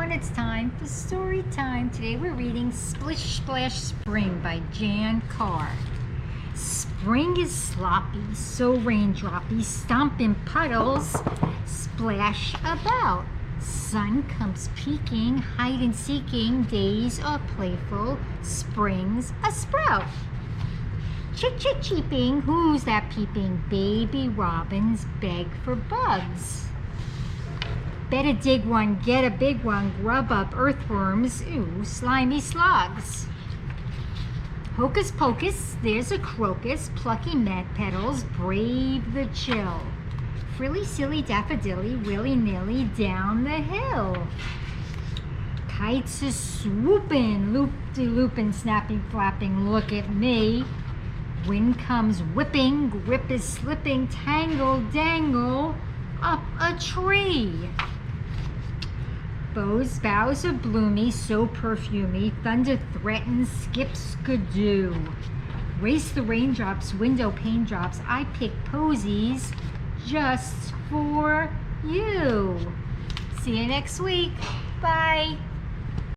everyone, it's time for story time. Today we're reading Splish Splash Spring by Jan Carr. Spring is sloppy, so raindroppy, stomping puddles splash about. Sun comes peeking, hide and seeking, days are playful, spring's a sprout. Chit chit cheeping, who's that peeping? Baby robins beg for bugs. Better dig one, get a big one, grub up earthworms, ooh, slimy slugs. Hocus pocus, there's a crocus, plucky mad petals, brave the chill. Frilly silly daffodilly, willy-nilly down the hill. Kites are swooping, loop-de-looping, snapping, flapping, look at me. Wind comes whipping, grip is slipping, tangle, dangle, up a tree. Boughs are bloomy, so perfumey, thunder threatens, skip skidoo. Race the raindrops, window pane drops, I pick posies just for you. See you next week. Bye.